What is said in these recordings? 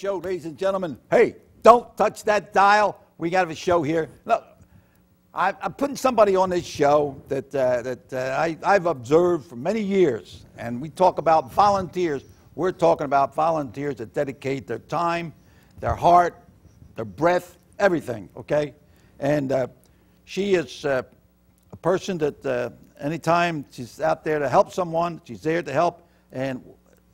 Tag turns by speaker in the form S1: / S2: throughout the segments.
S1: show, ladies and gentlemen. Hey, don't touch that dial. We got a show here. Look, I'm putting somebody on this show that I've observed for many years, and we talk about volunteers. We're talking about volunteers that dedicate their time, their heart, their breath, everything, okay? And she is a person that anytime she's out there to help someone, she's there to help. And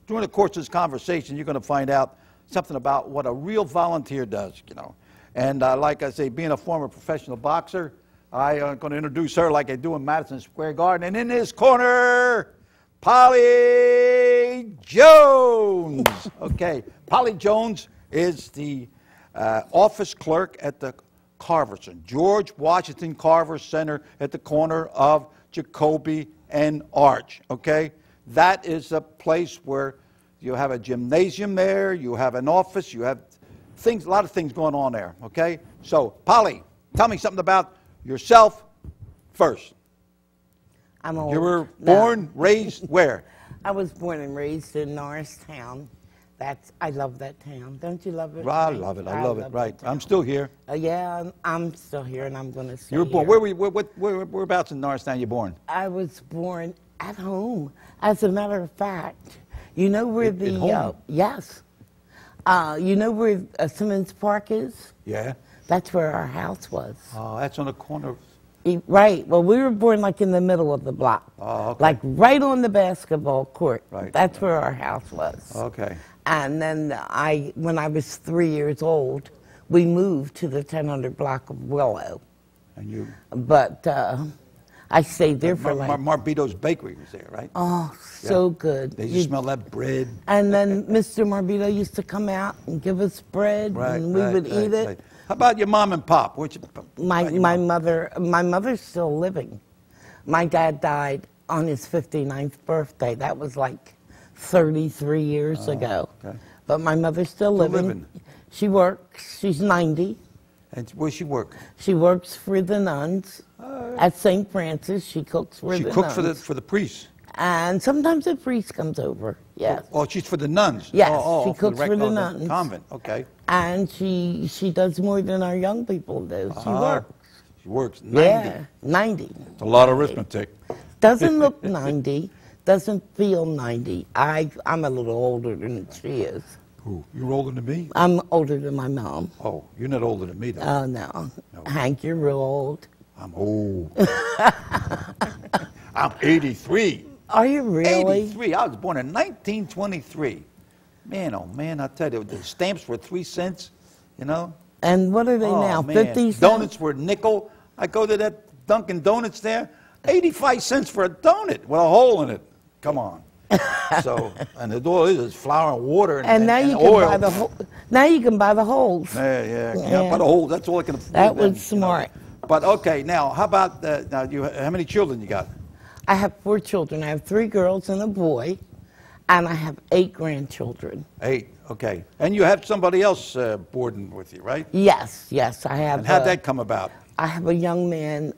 S1: during the course of this conversation, you're going to find out something about what a real volunteer does, you know. And like I say, being a former professional boxer, I'm going to introduce her like I do in Madison Square Garden. And in this corner, Polly Jones. Okay, Polly Jones is the office clerk at the Carver Center, George Washington Carver Center at the corner of Jacoby and Arch, okay? That is a place where you have a gymnasium there, you have an office, you have things, a lot of things going on there, okay? So, Polly, tell me something about yourself first.
S2: I'm old.
S1: You were born, raised where?
S2: I was born and raised in Norristown. I love that town. Don't you love it?
S1: Well, I love it. I love it. Right. I'm still here.
S2: Yeah, I'm still here, and I'm going to stay
S1: You were born.
S2: here.
S1: Whereabouts in Norristown you born?
S2: I was born at home. As a matter of fact, you know where
S1: At home?
S2: Yes. You know where Simmons Park is?
S1: Yeah.
S2: That's where our house was.
S1: Oh, that's on the corner of...
S2: Right. Well, we were born like in the middle of the block.
S1: Oh, okay.
S2: Like right on the basketball court.
S1: Right.
S2: That's where our house was.
S1: Okay.
S2: And then when I was 3 years old, we moved to the 1000 block of Willow.
S1: And you...
S2: But I stayed there for like...
S1: Marbito's Bakery was there, right?
S2: Oh, so good.
S1: They used to smell that bread.
S2: And then Mr. Marbito used to come out and give us bread, and we would eat it.
S1: Right. How about your mom and pop?
S2: My mother's still living. My dad died on his 59th birthday. That was like 33 years ago.
S1: Okay.
S2: But my mother's still living. She works. She's 90.
S1: And where she work?
S2: She works for the nuns at St. Francis. She cooks for the nuns.
S1: She cooks for the priests.
S2: And sometimes the priest comes over. Yes.
S1: Oh, she's for the nuns.
S2: Yes,
S1: she
S2: cooks for the nuns.
S1: Convent. Okay.
S2: And she does more than our young people do. She works.
S1: She works 90.
S2: Yeah, 90.
S1: It's a lot of arithmetic.
S2: Doesn't look 90. Doesn't feel 90. I'm a little older than she is.
S1: Who? You're older than me?
S2: I'm older than my mom.
S1: Oh, you're not older than me, though.
S2: Oh, no. Hank, you're real old.
S1: I'm old. I'm 83.
S2: Are you really?
S1: 83. I was born in 1923. Man, oh, man, I tell you, the stamps were 3 cents, you know?
S2: And what are they now,
S1: man.
S2: 50 cents?
S1: Donuts were nickel. I go to that Dunkin' Donuts there, 85 cents for a donut with a hole in it. Come on. So, and all it is flour and water and
S2: now you
S1: oil.
S2: can buy the whole. Now you can buy the holes.
S1: Yeah, buy the holes. That's all I can afford.
S2: That was smart.
S1: You know. But okay, now how about now? How many children you got?
S2: I have 4 children. I have 3 girls and a boy, and I have 8 grandchildren.
S1: 8. Okay, and you have somebody else boarding with you, right?
S2: Yes, I have.
S1: And how'd that come about?
S2: I have a young man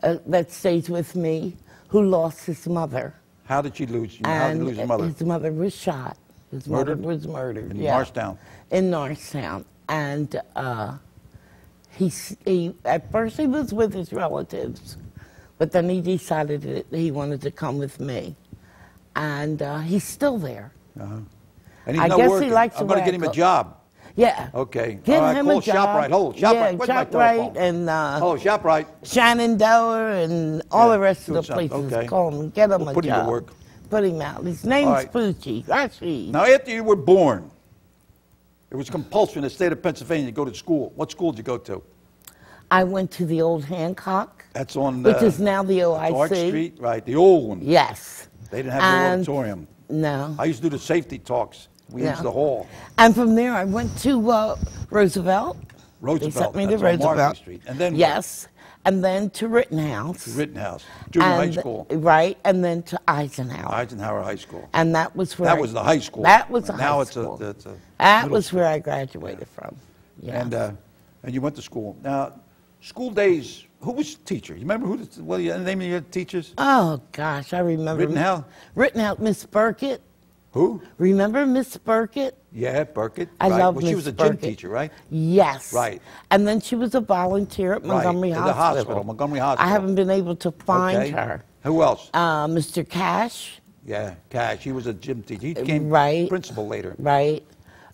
S2: that stays with me who lost his mother.
S1: How did she lose? How did he lose his mother?
S2: His mother was shot. His mother was murdered.
S1: In Norristown.
S2: In Norristown, and he at first he was with his relatives, but then he decided that he wanted to come with me, and he's still there.
S1: And he's
S2: I
S1: not
S2: guess
S1: working.
S2: he likes
S1: I'm
S2: to
S1: going to get him a job.
S2: Yeah.
S1: Okay.
S2: Get
S1: all right,
S2: him
S1: call
S2: a job.
S1: ShopRite. Hold, ShopRite. Where's my telephone?
S2: ShopRite and
S1: oh, ShopRite.
S2: Shenandoah and all the rest of the
S1: something.
S2: places.
S1: Okay.
S2: Call him, get him a
S1: Put him
S2: job.
S1: to work.
S2: Put him out. His name's
S1: right.
S2: Poochie. Rashid.
S1: Now, after you were born, it was compulsory in the state of Pennsylvania to go to school. What school did you go to?
S2: I went to the old Hancock.
S1: That's on
S2: which is now the OIC.
S1: Arch Street, right? The old one.
S2: Yes.
S1: They didn't have the auditorium.
S2: No.
S1: I used to do the safety talks. We used the hall.
S2: And from there, I went to Roosevelt.
S1: Roosevelt.
S2: They sent me to
S1: That's on
S2: Roosevelt.
S1: Market Street. And then
S2: yes. And then to Rittenhouse.
S1: To Rittenhouse. Junior high school.
S2: Right. And then to Eisenhower.
S1: Eisenhower High School.
S2: And that was where
S1: that was the high school.
S2: That was the high
S1: now
S2: school.
S1: Now it's a
S2: that was where I graduated from. Yeah.
S1: And you went to school. Now, school days, who was the teacher? You remember the name of your teachers?
S2: Oh, gosh, I remember.
S1: Rittenhouse?
S2: Rittenhouse, Miss Burkett.
S1: Who?
S2: Remember Miss Burkett?
S1: Yeah, Burkett.
S2: I
S1: right.
S2: love
S1: Well,
S2: Miss
S1: she was a
S2: Burkett.
S1: gym teacher, right?
S2: Yes.
S1: Right.
S2: And then she was a volunteer at Montgomery
S1: Right. At the
S2: Hospital.
S1: hospital, Montgomery Hospital.
S2: I haven't been able to find her.
S1: Who else?
S2: Mr. Cash.
S1: Yeah, Cash. He was a gym teacher. He became principal later.
S2: Right.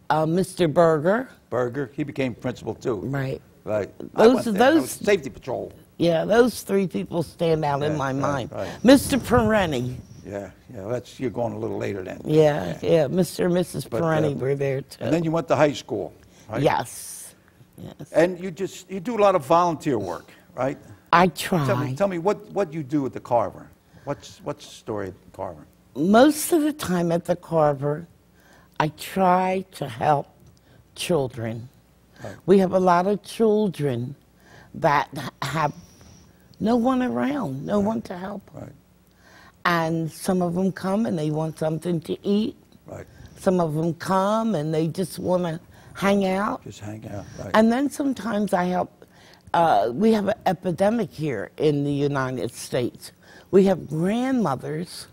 S2: Mr. Berger.
S1: Berger. He became principal too.
S2: Right.
S1: Right.
S2: Those
S1: safety patrol.
S2: Yeah, those three people stand out in my mind.
S1: Right.
S2: Mr. Perenni.
S1: Yeah, you're going a little later then.
S2: Yeah. Mr. and Mrs. Perenni were there too.
S1: And then you went to high school, right?
S2: Yes.
S1: And you do a lot of volunteer work, right?
S2: I try.
S1: Tell me what you do at the Carver. What's the story at the Carver?
S2: Most of the time at the Carver, I try to help children. Right. We have a lot of children that have no one around, no one to help.
S1: Right.
S2: And some of them come and they want something to eat.
S1: Right.
S2: Some of them come and they just want to hang out.
S1: Just hang out, right.
S2: And then sometimes I help. We have an epidemic here in the United States. We have grandmothers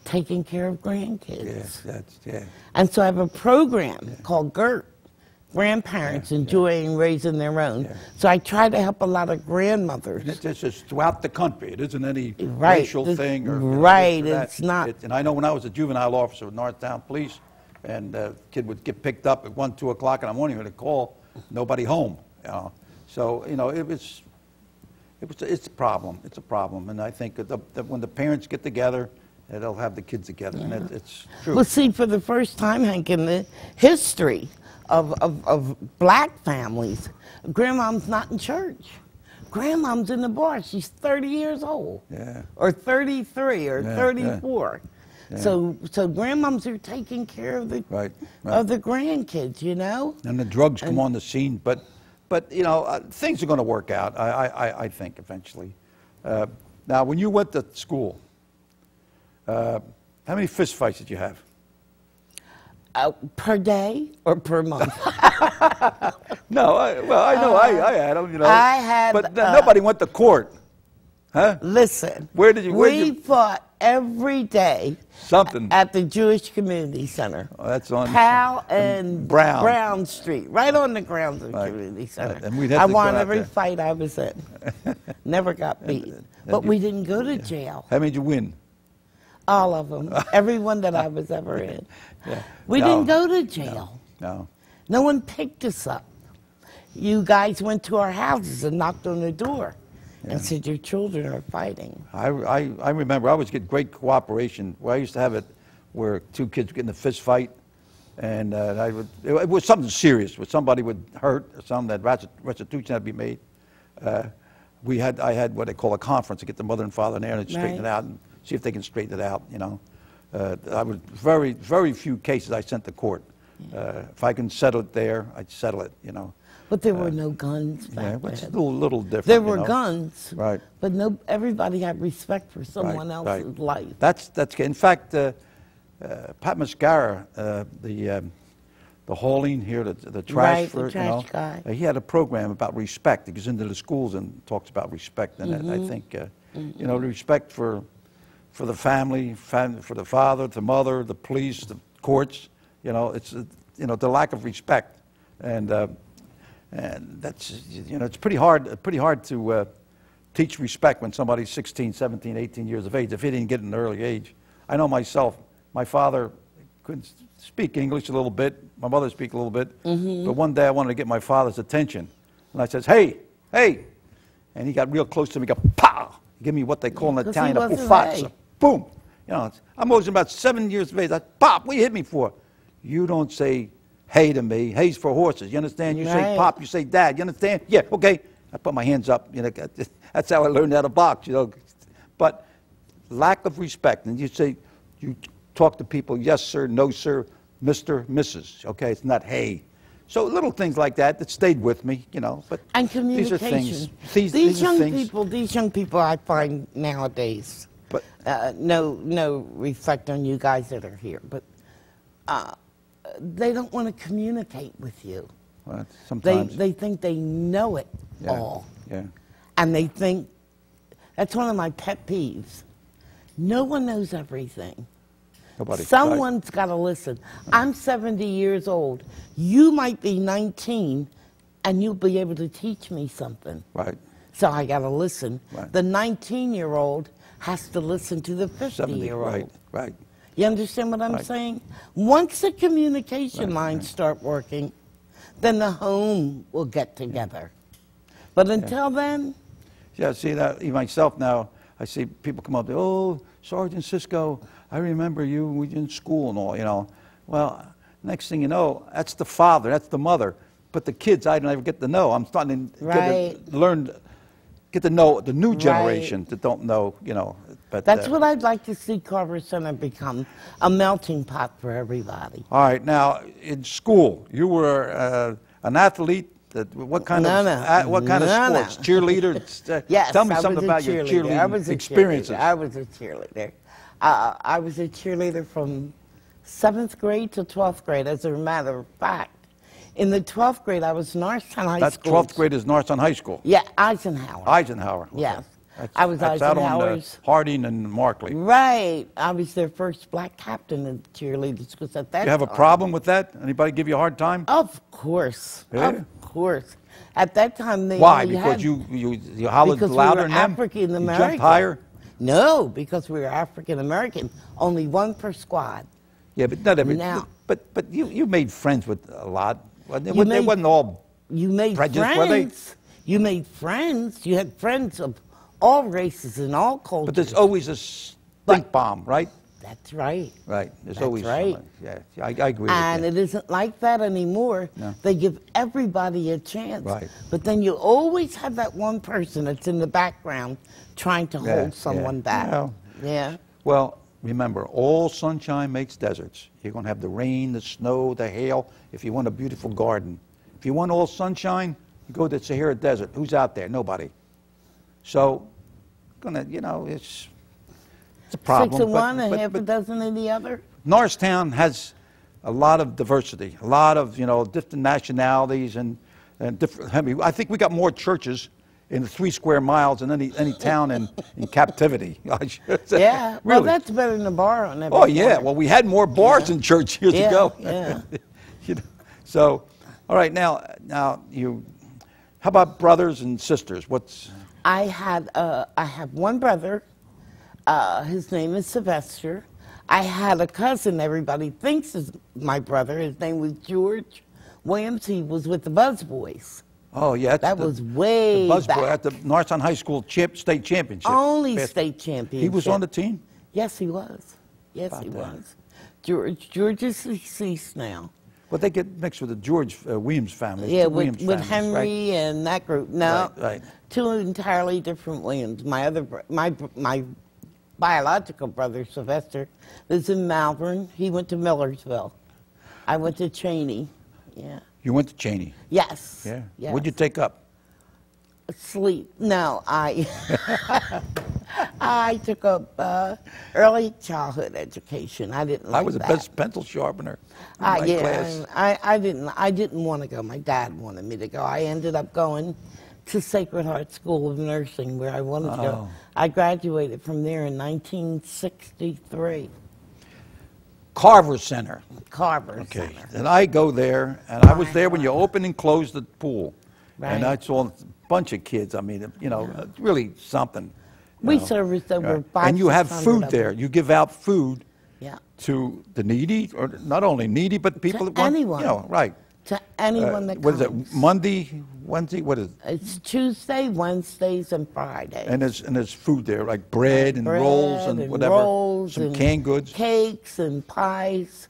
S2: taking care of grandkids.
S1: Yeah.
S2: And so I have a program called GERT, Grandparents Enjoying Raising Their Own. Yeah. So I try to help a lot of grandmothers.
S1: And it's just throughout the country. It isn't any racial thing.
S2: It's not.
S1: And I know when I was a juvenile officer with Northtown Police, and a kid would get picked up at 1, 2 o'clock in the morning with a call, nobody home. So, it's a problem. It's a problem. And I think that when the parents get together, they'll have the kids together. Yeah. And it's true.
S2: Well, see, for the first time, Hank, in the history of black families, Grandmom's not in church. Grandmom's in the bar. She's 30 years old.
S1: Yeah.
S2: Or 33 or 34. Yeah. So grandmoms are taking care of the of the grandkids,
S1: And the drugs come on the scene, but things are going to work out. I think eventually. Now, when you went to school, how many fist fights did you have?
S2: Per day or per month?
S1: No, I know I had them.
S2: I had,
S1: but nobody went to court, huh?
S2: Listen,
S1: we
S2: fought every day.
S1: Something
S2: at the Jewish Community Center.
S1: Oh, that's on
S2: Powell and
S1: Brown
S2: Street, right on the grounds of the Community Center.
S1: Right. And
S2: I won every fight I was in. Never got beat, but we didn't go to jail.
S1: How many did you win?
S2: All of them, every one that I was ever in. We didn't go to jail. No one picked us up. You guys went to our houses and knocked on the door and said, your children are fighting.
S1: I remember I always get great cooperation. Well, I used to have it where two kids get in a fist fight, and it was something serious, where somebody would hurt or something, that restitution had to be made. I had what they call a conference to get the mother and father in there and straighten it out and see if they can straighten it out, I would very few cases I sent to court. If I can settle it there, I'd settle it,
S2: But there were no guns back then.
S1: It's a little different.
S2: There were guns,
S1: right?
S2: But everybody had respect for someone else's life.
S1: That's in fact, Pat Mascara, the hauling here, the trash
S2: the trash guy.
S1: He had a program about respect. He goes into the schools and talks about respect, and I think respect for the family, for the father, the mother, the police, the courts. It's the lack of respect, and that's it's pretty hard to teach respect when somebody's 16, 17, 18 years of age if he didn't get it in an early age. I know myself. My father could speak English a little bit. My mother speak a little bit. But one day I wanted to get my father's attention, and I says, "Hey, hey!" And he got real close to me. He got pow! Give me what they call in Italian a buffazza. Boom! I'm always about 7 years of age. Pop! What you hit me for? You don't say hey to me. Hey's for horses. You understand? You say pop. You say dad. You understand? Yeah. Okay. I put my hands up. That's how I learned how to box. But lack of respect, and you talk to people. Yes, sir. No, sir. Mr., Mrs. Okay. It's not hey. So little things like that stayed with me. But
S2: and communication. These young people, I find nowadays. But no reflect on you guys that are here, but they don't want to communicate with you.
S1: Well, sometimes
S2: they think they know it all.
S1: Yeah.
S2: And they think that's one of my pet peeves. No one knows everything.
S1: Nobody.
S2: Someone's got to listen. I'm 70 years old. You might be 19, and you'll be able to teach me something.
S1: Right.
S2: So I got to listen.
S1: Right.
S2: The 19-year-old has to listen to the 50-year-old.
S1: Right.
S2: You understand what I'm saying? Once the communication lines start working, then the home will get together. But until then...
S1: Yeah, see, that myself now, I see people come up, oh, Sergeant Cisco, I remember you, we were in school and all, you know. Well, next thing you know, that's the father, that's the mother. But the kids, I never get to know. I'm starting to get to know the new generation that don't know, you know. But
S2: that's what I'd like to see Carver Center become, a melting pot for everybody.
S1: All right, now, in school, you were an athlete. What kind of sports? Cheerleader?
S2: Yes,
S1: tell me something about your cheerleading experiences.
S2: I was a cheerleader. I was a cheerleader from 7th grade to 12th grade, as a matter of fact. In the 12th grade, I was Norristown High School.
S1: That's 12th grade is Norristown High School?
S2: Yeah, Eisenhower.
S1: Eisenhower. Okay.
S2: Yes. I was
S1: that's
S2: Eisenhower's.
S1: Out on Harding and Markley.
S2: Right. I was their first black captain in cheerleaders, because at that time...
S1: You have a problem with that? Anybody give you a hard time?
S2: Of course. Yeah. Of course. At that time, they
S1: Why? Because you hollered louder than them?
S2: African American.
S1: You jumped higher?
S2: No, because we were African American. Only one per squad.
S1: Yeah, but not every.
S2: Now,
S1: but you made friends with a lot. They wasn't all.
S2: You made
S1: friends.
S2: Were they? You made friends. You had friends of all races and all cultures.
S1: But there's always a stink bomb, right?
S2: That's right.
S1: Right. There's
S2: That's
S1: always
S2: right.
S1: Yeah, I agree with you.
S2: And it isn't like that anymore.
S1: No.
S2: They give everybody a chance.
S1: Right.
S2: But then you always have that one person that's in the background trying to hold someone back.
S1: Well,
S2: yeah.
S1: Well, remember, all sunshine makes deserts. You're going to have the rain, the snow, the hail, if you want a beautiful garden. If you want all sunshine, you go to the Sahara Desert. Who's out there? Nobody. So, it's a problem.
S2: 6 of one and half a dozen of the other.
S1: Norristown has a lot of diversity, a lot of different nationalities and different. I mean, I think we got more churches in the 3 square miles than any town in captivity. I should say.
S2: Yeah,
S1: really.
S2: Well, that's better than a bar on every
S1: corner.
S2: Yeah,
S1: well, we had more bars in church years ago.
S2: Yeah.
S1: So, all right, now you. How about brothers and sisters?
S2: I have one brother. His name is Sylvester. I had a cousin everybody thinks is my brother. His name was George Williams. He was with the Buzz Boys.
S1: Oh, yeah.
S2: That was way
S1: the Buzz
S2: back.
S1: Boy at the Norristown High School state championship.
S2: Only state championship.
S1: He was on the team?
S2: Yes, he was. Yes, he was. George is deceased now.
S1: But they get mixed with the George Williams family.
S2: Yeah, with Henry and that group. No,
S1: right.
S2: 2 entirely different Williams. My biological brother, Sylvester, lives in Malvern. He went to Millersville. I went to Cheney. Yeah.
S1: You went to Cheney?
S2: Yes.
S1: Yeah.
S2: Yes.
S1: What'd you take up?
S2: Sleep. No, I took up early childhood education. I didn't like that.
S1: I was the best pencil sharpener in my class.
S2: I didn't want to go. My dad wanted me to go. I ended up going to Sacred Heart School of Nursing, where I wanted to go. I graduated from there in 1963.
S1: Carver Center.
S2: Carver Center.
S1: And I go there, and I was there when you opened and closed the pool. Right. And I saw a bunch of kids. I mean, really something.
S2: We serviced over 500.
S1: And you have food there. You give out food
S2: Yeah.
S1: to the needy, or not only needy, but people that want,
S2: anyone.
S1: Right.
S2: To anyone that
S1: what
S2: comes.
S1: What is it, Monday, Wednesday, what is it?
S2: It's Tuesday, Wednesdays, and Fridays.
S1: And there's food there, like bread and rolls and whatever.
S2: Rolls
S1: some
S2: and
S1: canned goods.
S2: Cakes and pies.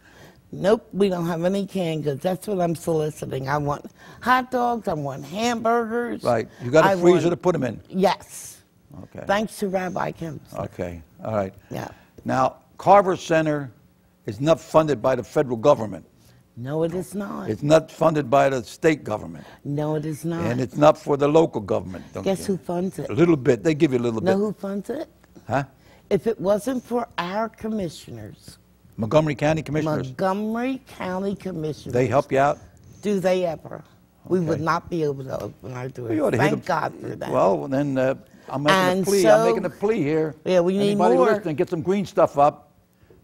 S2: Nope, we don't have any canned goods. That's what I'm soliciting. I want hot dogs, I want hamburgers.
S1: Right. You got a freezer to put them in?
S2: Yes.
S1: Okay.
S2: Thanks to Rabbi Kemp's.
S1: Okay. All right.
S2: Yeah.
S1: Now, Carver Center is not funded by the federal government.
S2: No, it is not.
S1: It's not funded by the state government.
S2: No, it is not.
S1: And it's not for the local government.
S2: Guess who funds it?
S1: A little bit. They give you a little bit.
S2: Know who funds it?
S1: Huh?
S2: If it wasn't for our commissioners.
S1: Montgomery County Commissioners?
S2: Montgomery County Commissioners.
S1: They help you out?
S2: Do they ever? We would not be able to open our doors. Thank God for that.
S1: Well, then I'm making a plea. I'm making a plea here.
S2: Yeah, we need
S1: Anybody
S2: more.
S1: listening, get some green stuff up.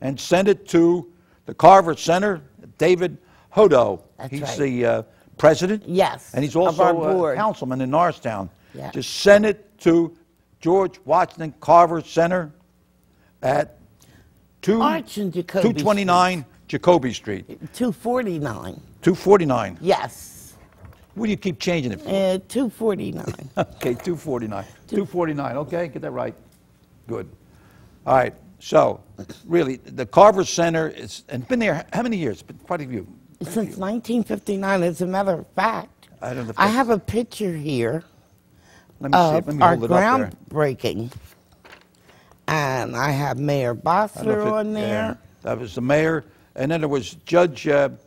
S1: and send it to the Carver Center. David Hodo. He's
S2: right.
S1: the president.
S2: Yes.
S1: And he's also a councilman in Norristown. Yeah. Just send it to George Washington Carver Center at 229 Jacoby Street.
S2: 249.
S1: 249.
S2: Yes.
S1: What do you keep changing it for?
S2: 249.
S1: Okay, 249. 249. Okay, get that right. Good. All right. So, really, the Carver Center is, and been there how many years? Been quite a few.
S2: Since 1959, as a matter of fact. I have a picture here
S1: of our
S2: groundbreaking. And I have Mayor Bossler on there.
S1: Yeah, that was the mayor. And then there was Judge, can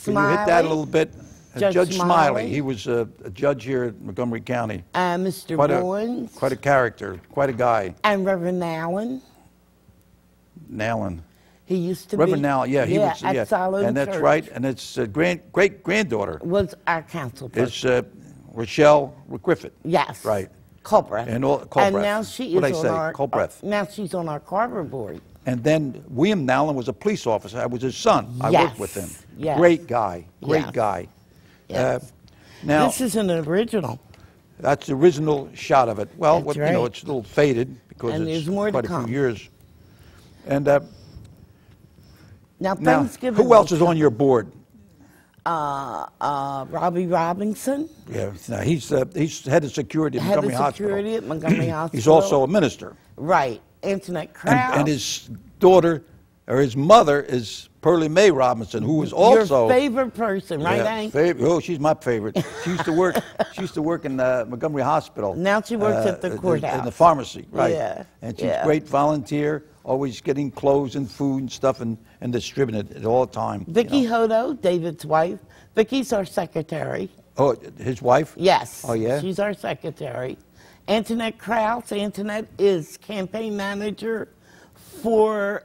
S1: you hit that a little bit? Judge Smiley. He was a judge here at Montgomery County.
S2: Mr. Bowens.
S1: Quite a character, quite a guy.
S2: And Reverend Allen.
S1: Nallen.
S2: He used to
S1: Reverend
S2: be.
S1: Nallen, yeah, he was.
S2: At Siloam
S1: and that's
S2: Church.
S1: right. And it's great-granddaughter.
S2: Was our council person.
S1: It's Rochelle Griffith.
S2: Yes.
S1: Right.
S2: Culbreth.
S1: And
S2: now she is on our. Now she's on our Carver board.
S1: And then William Nallen was a police officer. I was his son. I worked with him.
S2: Yes.
S1: Great guy. Great guy.
S2: Yes.
S1: Now
S2: this is an original.
S1: That's the original shot of it. Well,
S2: right.
S1: You know, it's a little faded because it's quite a few years. And
S2: now Thanksgiving.
S1: Who else is on your board?
S2: Robbie Robinson.
S1: Yeah, now he's head of security at Montgomery Hospital.
S2: Head of security at Montgomery Hospital.
S1: He's also a minister.
S2: Right. Antoinette Krause.
S1: And his daughter, or his mother, is Pearlie Mae Robinson, who is also
S2: your favorite person, right, Hank?
S1: Oh, she's my favorite. She used to work. She used to work in Montgomery Hospital.
S2: Now she works at the courthouse.
S1: In the pharmacy, right?
S2: Yeah.
S1: And she's a great volunteer, always getting clothes and food and stuff and distributing it all the time.
S2: Vicki Hodo, David's wife. Vicki's our secretary.
S1: Oh, his wife?
S2: Yes.
S1: Oh, yeah?
S2: She's our secretary. Antoinette Krause. Antoinette is campaign manager for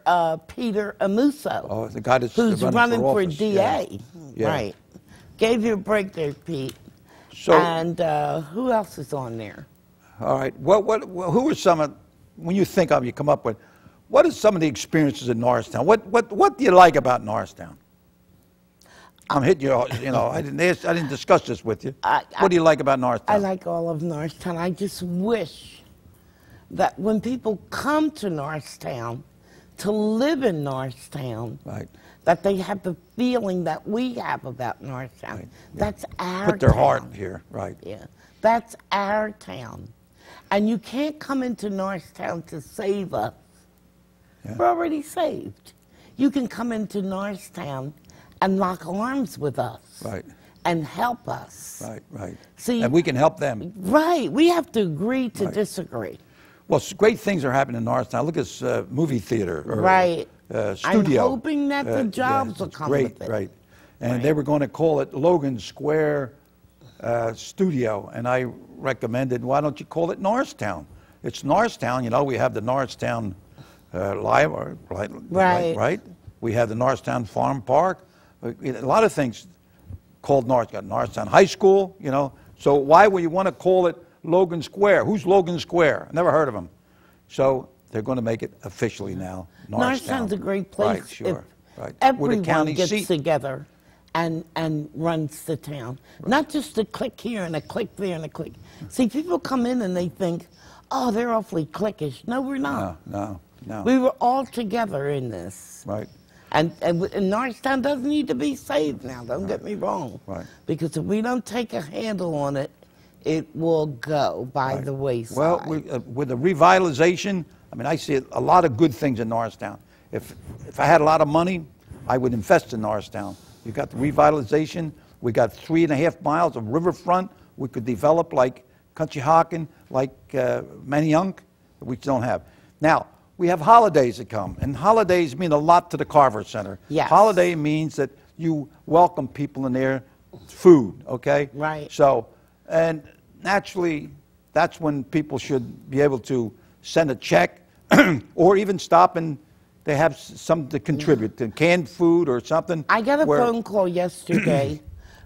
S2: Peter Amuso.
S1: Oh, the guy that's
S2: who's running for
S1: office.
S2: DA.
S1: Yeah.
S2: Right. Gave you a break there, Pete.
S1: So,
S2: and who else is on there?
S1: All right. Who are some of, when you think of, you come up with, what are some of the experiences in Norristown? What do you like about Norristown? I'm hitting you. You know, I didn't discuss this with you. What do you like about Norristown?
S2: I like all of Norristown. I just wish that when people come to Norristown to live in Norristown,
S1: right,
S2: that they have the feeling that we have about Norristown. Right. That's our
S1: Put their
S2: town.
S1: heart here, right?
S2: Yeah, that's our town, and you can't come into Norristown to save us. Yeah. We're already saved. You can come into Norristown and lock arms with us.
S1: Right.
S2: And help us.
S1: Right, right.
S2: See,
S1: and we can help them.
S2: Right. We have to agree to disagree.
S1: Well, great things are happening in Norristown. Look at this movie theater. Or, studio.
S2: I'm hoping that the jobs will come with it.
S1: Right. And they were going to call it Logan Square Studio. And I recommended, why don't you call it Norristown? It's Norristown. You know, we have the Norristown Library. Right. We have the Norristown Farm Park. A lot of things called Norristown High School, you know. So why would you want to call it Logan Square? Who's Logan Square? Never heard of him. So they're going to make it officially now.
S2: Norristown's a great place.
S1: Right, sure. Right.
S2: Everyone gets together and runs the town. Right. Not just a clique here and a clique there and a clique. See, people come in and they think, oh, they're awfully cliquish. No, we're not.
S1: No.
S2: We were all together in this.
S1: Right.
S2: And Norristown doesn't need to be saved now, don't get me wrong.
S1: Right.
S2: Because if we don't take a handle on it, it will go by the wayside.
S1: Well, with the revitalization, I mean, I see a lot of good things in Norristown. If I had a lot of money, I would invest in Norristown. You got the revitalization. We got 3.5 miles of riverfront. We could develop like Conshohocken, like Manayunk, which don't have. Now, we have holidays that come, and holidays mean a lot to the Carver Center.
S2: Yes.
S1: Holiday means that you welcome people in there, food, okay?
S2: Right.
S1: So, and naturally, that's when people should be able to send a check or even stop and they have something to contribute, to canned food or something.
S2: I got a phone call yesterday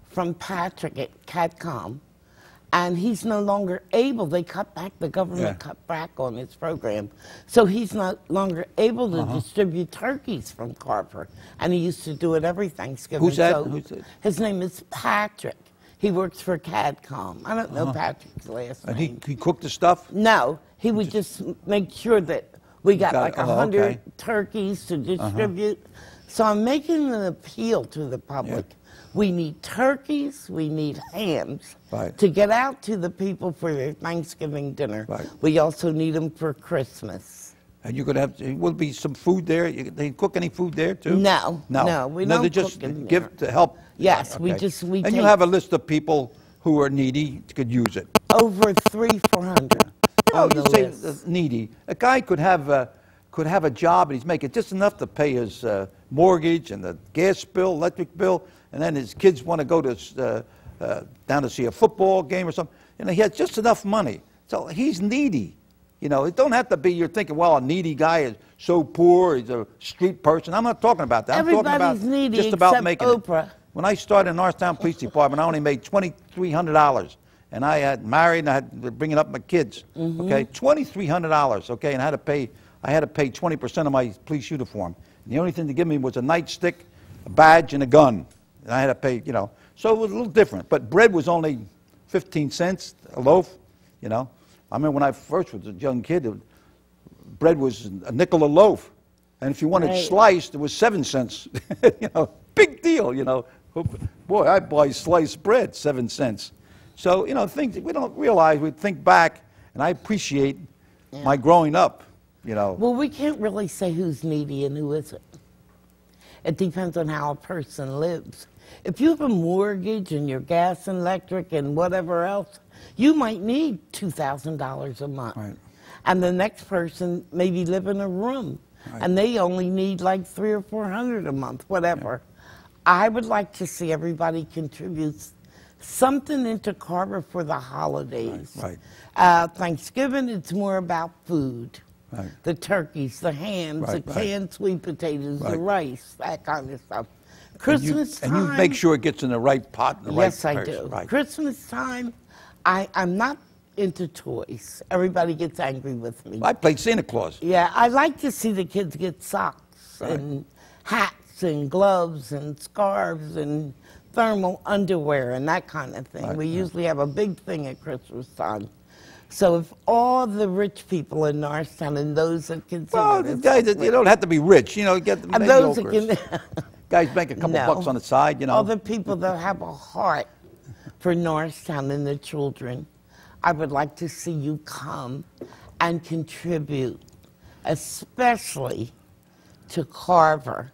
S2: from Patrick at CATCOM, And he's no longer able, they cut back, the government cut back on his program. So he's no longer able to distribute turkeys from Carver. And he used to do it every Thanksgiving.
S1: Who's that?
S2: So his name is Patrick. He works for CADCOM. I don't know Patrick's last name.
S1: And he cooked the stuff?
S2: No, he would just make sure that we got like 100 turkeys to distribute. So I'm making an appeal to the public. Yeah. We need turkeys, we need hams to get out to the people for their Thanksgiving dinner. Right. We also need them for Christmas.
S1: And you're going to have, will be some food there? They cook any food there too?
S2: No, we don't
S1: they just give to help?
S2: Yes,
S1: we
S2: And
S1: you have a list of people who are needy could use it?
S2: Over 400
S1: you say needy. A guy could have a job and he's making just enough to pay his mortgage and the gas bill, electric bill, and then his kids want to go to down to see a football game or something. You know, he has just enough money. So he's needy. You know, it don't have to be you're thinking, well, a needy guy is so poor, he's a street person. I'm not talking about that. I'm talking about
S2: needy
S1: just about making
S2: Oprah.
S1: When I started in Norristown Police Department, I only made $2,300. And I had married and I had to bring up my kids. Okay, $2,300. Okay, and I had to pay 20% of my police uniform. And the only thing to give me was a nightstick, a badge, and a gun. And I had to pay, you know. So it was a little different. But bread was only 15 cents a loaf, you know. I remember when I first was a young kid, bread was a nickel a loaf. And if you wanted sliced, it was 7 cents. You know, big deal, you know. Boy, I'd buy sliced bread, 7 cents. So, you know, things we don't realize, we think back, and I appreciate my growing up, you know.
S2: Well, we can't really say who's needy and who isn't. It depends on how a person lives. If you have a mortgage and your gas and electric and whatever else, you might need $2,000 a month. Right. And the next person maybe live in a room, and they only need like $300 or $400 a month, whatever. Yeah. I would like to see everybody contribute something into Carver for the holidays. Thanksgiving, it's more about food. The turkeys, the hams, the canned sweet potatoes, the rice, that kind of stuff. Christmas time.
S1: And you make sure it gets in the right pot and the right person.
S2: Yes, I do. Christmas time, I'm not into toys. Everybody gets angry with me.
S1: I play Santa Claus.
S2: Yeah, I like to see the kids get socks and hats and gloves and scarves and thermal underwear and that kind of thing. We usually have a big thing at Christmas time. So if all the rich people in Norristown and those that consider
S1: the guys, you don't have to be rich, you know, get the mediocres. Guys make a couple bucks on the side, you know.
S2: All the people that have a heart for Norristown and the children, I would like to see you come and contribute, especially to Carver.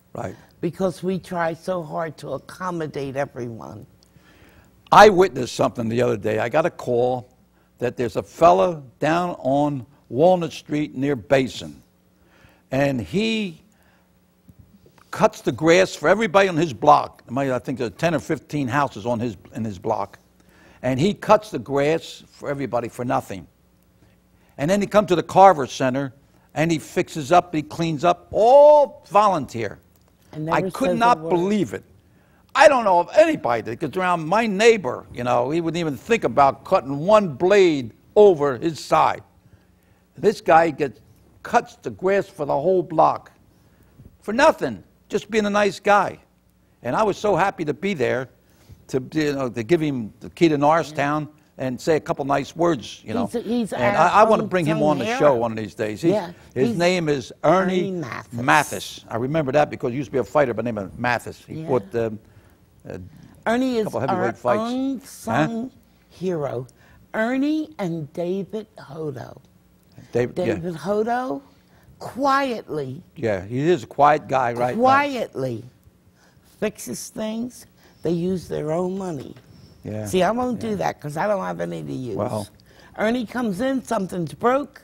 S2: Because we try so hard to accommodate everyone.
S1: I witnessed something the other day. I got a call that there's a fella down on Walnut Street near Basin, and he cuts the grass for everybody on his block. I think there's 10 or 15 houses in his block, and he cuts the grass for everybody for nothing. And then he comes to the Carver Center, and he fixes up, he cleans up, all volunteer. I could not believe it. I don't know of anybody that gets around. My neighbor, you know, he wouldn't even think about cutting one blade over his side. This guy cuts the grass for the whole block for nothing, just being a nice guy. And I was so happy to be there to give him the key to Norristown and say a couple nice words, you know.
S2: And
S1: I want to bring him on the show one of these days. His name is Ernie Mathis. I remember that because he used to be a fighter by the name of Mathis. He fought
S2: Ernie is our unsung hero. Ernie and David Hodo. David Hodo, quietly.
S1: Yeah, he is a quiet guy, right?
S2: Quietly fixes things. They use their own money. Yeah. See, I won't do that because I don't have any to use. Well, Ernie comes in, something's broke.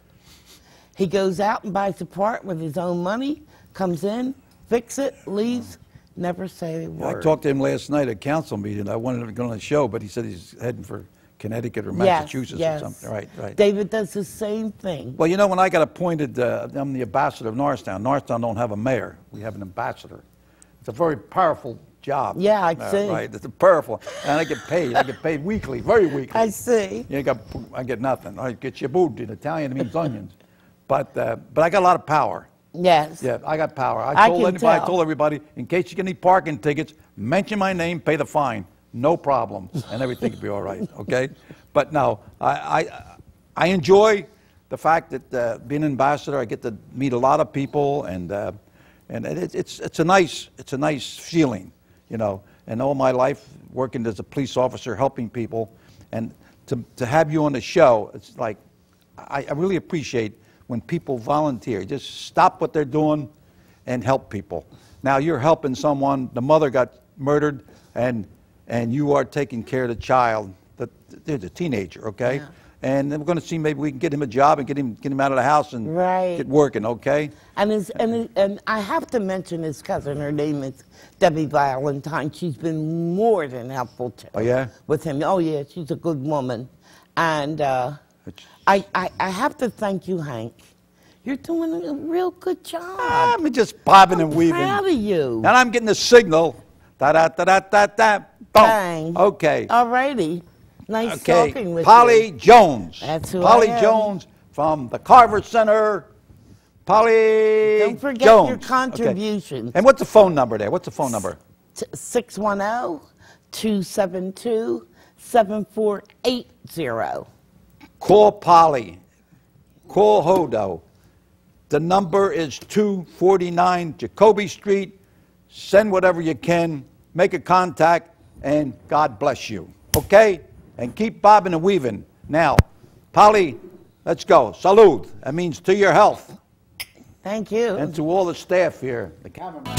S2: He goes out and buys a part with his own money, comes in, fix it, leaves, never say a word.
S1: I talked to him last night at council meeting. I wanted him to go on the show, but he said he's heading for Connecticut or Massachusetts or something. Right.
S2: David does the same thing.
S1: Well, you know, when I got appointed, I'm the ambassador of Norristown. Norristown don't have a mayor. We have an ambassador. It's a very powerful job.
S2: Yeah, I see.
S1: Right, it's powerful. And I get paid. I get paid weekly, very weekly.
S2: I see.
S1: I get nothing. I get cibud. In Italian, it means onions. But I got a lot of power.
S2: Yes.
S1: Yeah, I got power. I told everybody, in case you get any parking tickets, mention my name, pay the fine. No problem. And everything will be all right, okay? But no, I enjoy the fact that being an ambassador, I get to meet a lot of people, and it's a nice feeling, you know. And all my life working as a police officer, helping people, and to have you on the show, it's like I really appreciate when people volunteer. Just stop what they're doing and help people. Now you're helping someone. The mother got murdered, and you are taking care of the child, the teenager, okay? Yeah. And then we're going to see maybe we can get him a job and get him out of the house and get working, okay?
S2: And I have to mention his cousin. Her name is Debbie Valentine. She's been more than helpful with him. Oh yeah, she's a good woman. And I have to thank you, Hank. You're doing a real good job.
S1: I'm just bobbing and weaving.
S2: I'm proud of you.
S1: And I'm getting the signal. Da-da-da-da-da-da. Boom.
S2: Bang.
S1: Okay.
S2: All righty. Nice talking with
S1: Polly
S2: you.
S1: Jones.
S2: That's who
S1: Polly
S2: I am.
S1: Jones from the Carver Center. Polly
S2: Don't forget
S1: Jones.
S2: your contributions.
S1: Okay. And what's the phone number there? What's the phone number?
S2: 610-272-7480.
S1: Call Polly. Call Hodo. The number is 249 Jacoby Street. Send whatever you can. Make a contact, and God bless you. Okay? And keep bobbing and weaving. Now, Polly, let's go. Salud. That means to your health.
S2: Thank you.
S1: And to all the staff here, the cameraman.